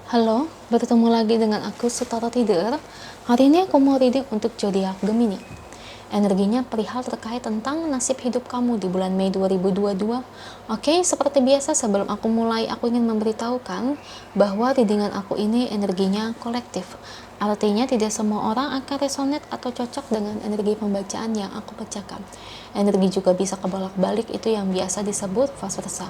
Halo, bertemu lagi dengan aku Sutara Tidur. Hari ini aku mau reading untuk zodiak Gemini. Energinya perihal terkait tentang nasib hidup kamu di bulan Mei 2022. Oke, seperti biasa sebelum aku mulai, aku ingin memberitahukan bahwa readingan aku ini energinya kolektif. Artinya tidak semua orang akan resonate atau cocok dengan energi pembacaan yang aku bacakan. Energi juga bisa kebolak-balik, itu yang biasa disebut vice versa.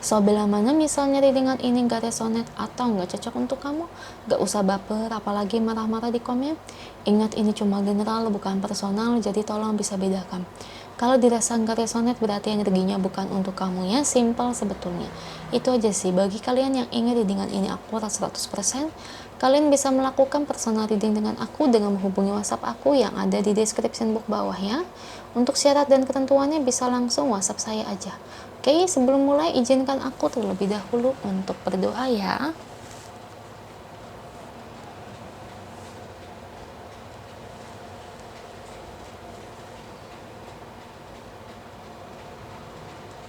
So, bila mana misalnya readingan ini gak resonate atau gak cocok untuk kamu, gak usah baper, apalagi marah-marah di komen. Ingat, ini cuma general, bukan personal, jadi tolong bisa bedakan. Kalau dirasa gak resonate, berarti energinya bukan untuk kamu ya, simple sebetulnya. Itu aja sih, bagi kalian yang ingin readingan ini akurat 100%, kalian bisa melakukan personal reading dengan aku dengan menghubungi WhatsApp aku yang ada di description box bawah ya. Untuk syarat dan ketentuannya bisa langsung WhatsApp saya aja. Oke, sebelum mulai izinkan aku terlebih dahulu untuk berdoa ya.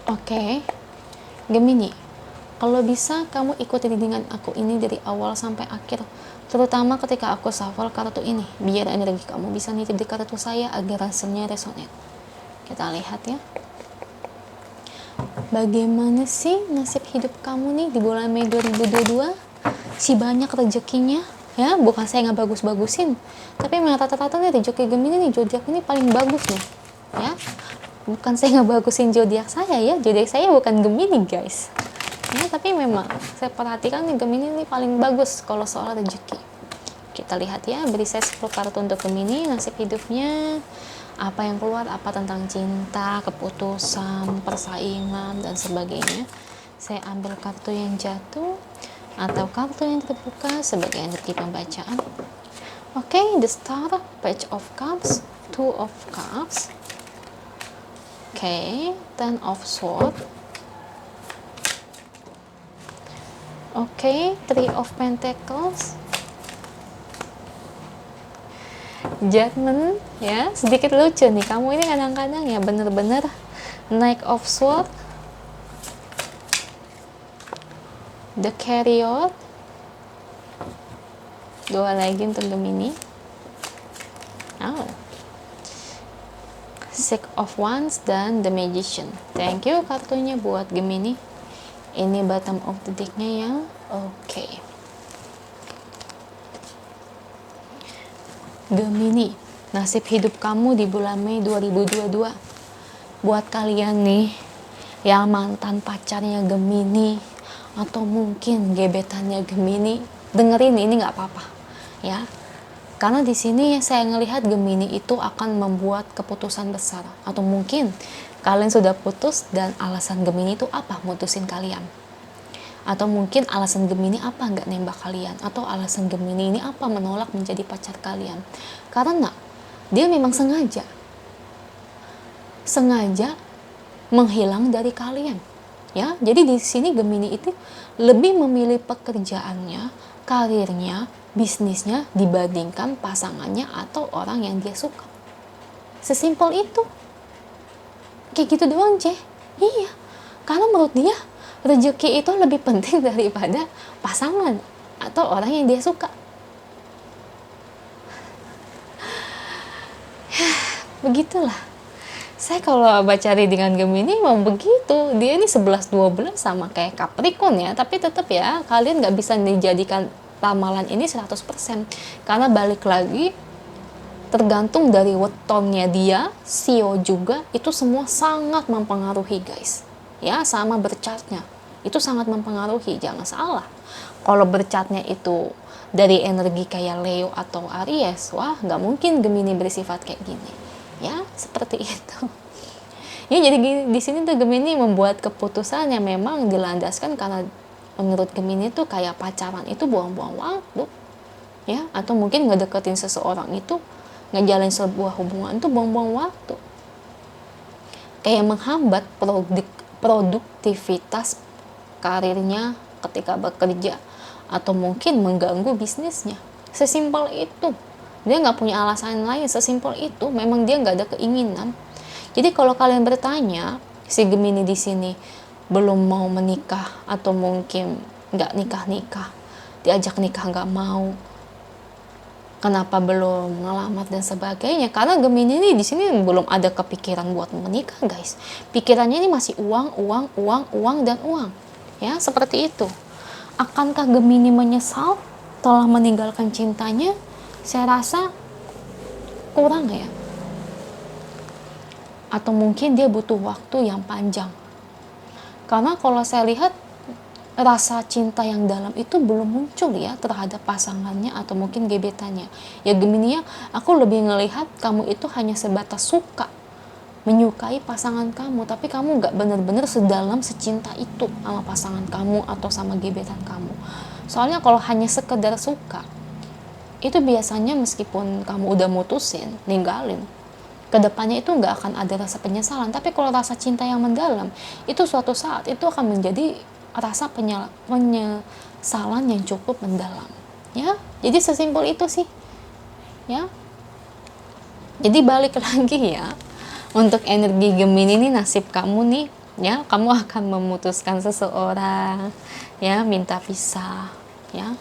Oke, Gemini, kalau bisa kamu ikuti readingan aku ini dari awal sampai akhir, terutama ketika aku shuffle kartu ini, biar energi kamu bisa nitip di kartu saya agar rasanya resonate. Kita lihat ya. Bagaimana sih nasib hidup kamu nih di bulan Mei 2022? Si banyak rezekinya, ya, bukan saya nggak bagus-bagusin, tapi memang rata-rata nih rezeki Gemini nih, zodiak ini paling bagus nih, ya. Bukan saya nggak bagusin zodiak saya ya, zodiak saya bukan Gemini guys, ya, tapi memang saya perhatikan nih Gemini ini paling bagus kalau soal rezeki. Kita lihat ya, beri saya 10 kartu untuk Gemini, nasib hidupnya, apa yang keluar, apa tentang cinta, keputusan, persaingan, dan sebagainya. Saya ambil kartu yang jatuh atau kartu yang terbuka sebagai energi pembacaan. Oke, the star, page of cups, two of cups, ten of sword, three of pentacles, judgment, ya, sedikit lucu nih kamu ini kadang-kadang ya, bener-bener knight of sword, the chariot, dua lagi untuk Gemini, six of wands, dan the magician. Thank you kartunya buat Gemini. Ini bottom of the decknya ya. Oke. Gemini, nasib hidup kamu di bulan Mei 2022. Buat kalian nih yang mantan pacarnya Gemini atau mungkin gebetannya Gemini, dengerin ini nggak apa-apa ya. Karena di sini saya ngelihat Gemini itu akan membuat keputusan besar, atau mungkin kalian sudah putus dan alasan Gemini itu apa mutusin kalian, atau mungkin alasan Gemini apa nggak nembak kalian, atau alasan Gemini ini apa menolak menjadi pacar kalian. Karena dia memang sengaja menghilang dari kalian ya. Jadi di sini Gemini itu lebih memilih pekerjaannya, karirnya, bisnisnya dibandingkan pasangannya atau orang yang dia suka. Sesimpel itu, kayak gitu doang Ceh. Iya, karena menurut dia rezeki itu lebih penting daripada pasangan atau orang yang dia suka. Begitulah, saya kalau baca readingan Gemini memang begitu. Dia ini 11-12 sama kayak Capricorn ya, tapi tetap ya kalian nggak bisa dijadikan ramalan ini 100%, karena balik lagi tergantung dari wetonnya dia, Sio juga, itu semua sangat mempengaruhi guys ya, sama berchartnya itu sangat mempengaruhi, jangan salah. Kalau berchartnya itu dari energi kayak Leo atau Aries, wah nggak mungkin Gemini bersifat kayak gini ya, seperti itu ya. Jadi di sini tuh Gemini membuat keputusan yang memang dilandaskan karena menurut Gemini tuh kayak pacaran itu buang-buang waktu ya, atau mungkin ngedeketin seseorang itu, ngejalin sebuah hubungan itu buang-buang waktu, kayak menghambat produktivitas karirnya ketika bekerja, atau mungkin mengganggu bisnisnya. Sesimpel itu, dia nggak punya alasan lain, sesimpel itu, memang dia nggak ada keinginan. Jadi kalau kalian bertanya si Gemini di sini belum mau menikah atau mungkin nggak nikah-nikah, diajak nikah nggak mau, kenapa belum ngelamar dan sebagainya. Karena Gemini ini di sini belum ada kepikiran buat menikah, guys. Pikirannya ini masih uang, uang, uang, uang, dan uang. Ya, seperti itu. Akankah Gemini menyesal telah meninggalkan cintanya? Saya rasa kurang ya. Atau mungkin dia butuh waktu yang panjang. Karena kalau saya lihat rasa cinta yang dalam itu belum muncul ya terhadap pasangannya atau mungkin gebetannya. Ya Gemini ya, aku lebih ngelihat kamu itu hanya sebatas suka, menyukai pasangan kamu, tapi kamu nggak benar-benar sedalam secinta itu sama pasangan kamu atau sama gebetan kamu. Soalnya kalau hanya sekedar suka, itu biasanya meskipun kamu udah mutusin, ninggalin, kedepannya itu nggak akan ada rasa penyesalan. Tapi kalau rasa cinta yang mendalam, itu suatu saat itu akan menjadi rasa penyesalan yang cukup mendalam. Ya, jadi sesimpel itu sih. Ya, jadi balik lagi ya, untuk energi Gemini ini nasib kamu nih, ya, kamu akan memutuskan seseorang, ya, minta pisah, ya,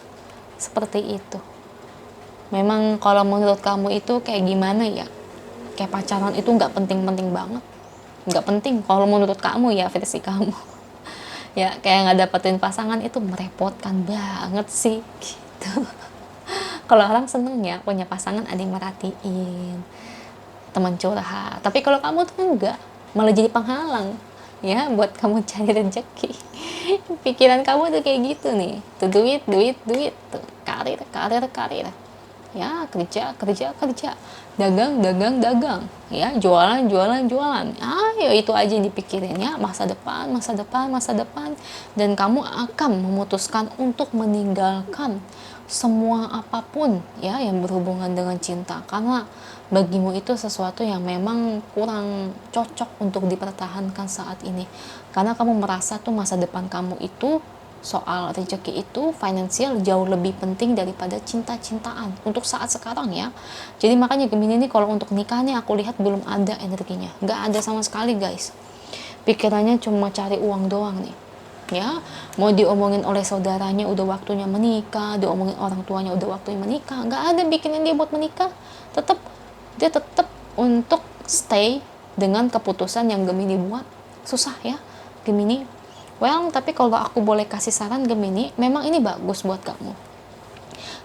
seperti itu. Memang kalau menurut kamu itu kayak gimana ya? Kayak pacaran itu nggak penting-penting banget, nggak penting kalau menurut kamu ya, versi kamu. Ya kayak nggak dapetin pasangan itu merepotkan banget sih gitu. Kalau orang seneng ya punya pasangan, ada yang merhatiin, teman curhat. Tapi kalau kamu tuh enggak, malah jadi penghalang ya buat kamu cari rezeki. Pikiran kamu tuh kayak gitu nih, tuh duit, duit, duit, tuh karir, karir, karir, ya kerja, kerja, kerja, dagang, dagang, dagang, ya jualan, jualan, jualan. Ya itu aja yang dipikirin ya, masa depan, masa depan, masa depan. Dan kamu akan memutuskan untuk meninggalkan semua apapun ya yang berhubungan dengan cinta, karena bagimu itu sesuatu yang memang kurang cocok untuk dipertahankan saat ini. Karena kamu merasa tuh masa depan kamu itu, soal rezeki itu, finansial jauh lebih penting daripada cinta-cintaan untuk saat sekarang ya. Jadi makanya Gemini ini kalau untuk nikah nih aku lihat belum ada energinya, nggak ada sama sekali guys. Pikirannya cuma cari uang doang nih ya. Mau diomongin oleh saudaranya udah waktunya menikah, diomongin orang tuanya udah waktunya menikah, nggak ada bikinin dia buat menikah. Dia tetap untuk stay dengan keputusan yang Gemini buat. Susah ya Gemini. Well, tapi kalau aku boleh kasih saran Gemini, memang ini bagus buat kamu.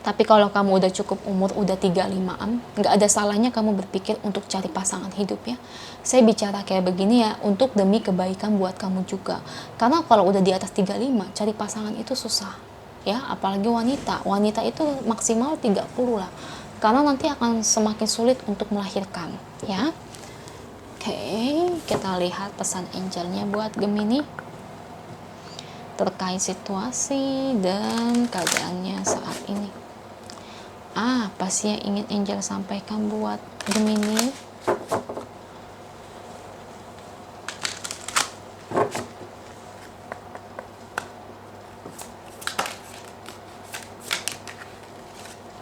Tapi kalau kamu udah cukup umur, udah 35-an, nggak ada salahnya kamu berpikir untuk cari pasangan hidup ya. Saya bicara kayak begini ya, untuk demi kebaikan buat kamu juga. Karena kalau udah di atas 35, cari pasangan itu susah. Ya, apalagi wanita. Wanita itu maksimal 30 lah. Karena nanti akan semakin sulit untuk melahirkan, ya. Oke, kita lihat pesan angelnya buat Gemini terkait situasi dan keadaannya saat ini. Apa sih yang ingin angel sampaikan buat Gemini?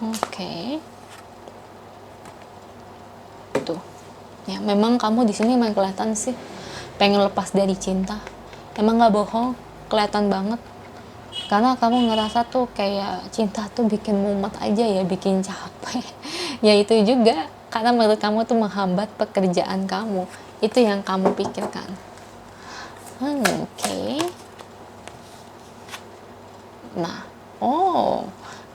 Oke. Tuh. Ya, memang kamu di sini memang kelihatan sih pengen lepas dari cinta. Emang nggak bohong, kelihatan banget. Karena kamu ngerasa tuh kayak cinta tuh bikin mumet aja ya, bikin capek. Ya itu juga karena menurut kamu tuh menghambat pekerjaan kamu. Itu yang kamu pikirkan. Oke. Nah,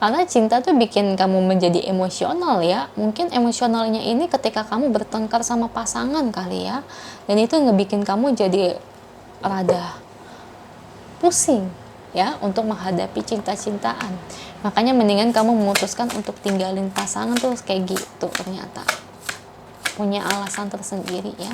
karena cinta tuh bikin kamu menjadi emosional ya. Mungkin emosionalnya ini ketika kamu bertengkar sama pasangan kali ya. Dan itu ngebikin kamu jadi rada pusing ya untuk menghadapi cinta-cintaan. Makanya mendingan kamu memutuskan untuk tinggalin pasangan tuh kayak gitu, ternyata punya alasan tersendiri ya.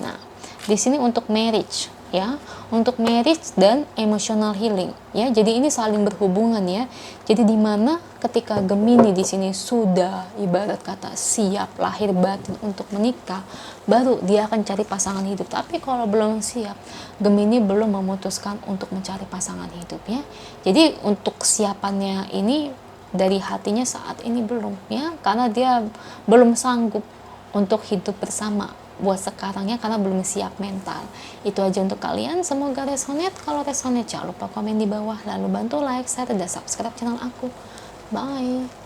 Nah, di sini untuk marriage ya, untuk marriage dan emotional healing ya. Jadi ini saling berhubungan ya. Jadi dimana ketika Gemini di sini sudah ibarat kata siap lahir batin untuk menikah, baru dia akan cari pasangan hidup. Tapi kalau belum siap, Gemini belum memutuskan untuk mencari pasangan hidup ya. Jadi untuk kesiapannya ini dari hatinya saat ini belum ya, karena dia belum sanggup untuk hidup bersama buat sekarang ya, karena belum siap mental. Itu aja untuk kalian, semoga resonate. Kalau resonate jangan lupa komen di bawah, lalu bantu like, share, dan subscribe channel aku. Bye.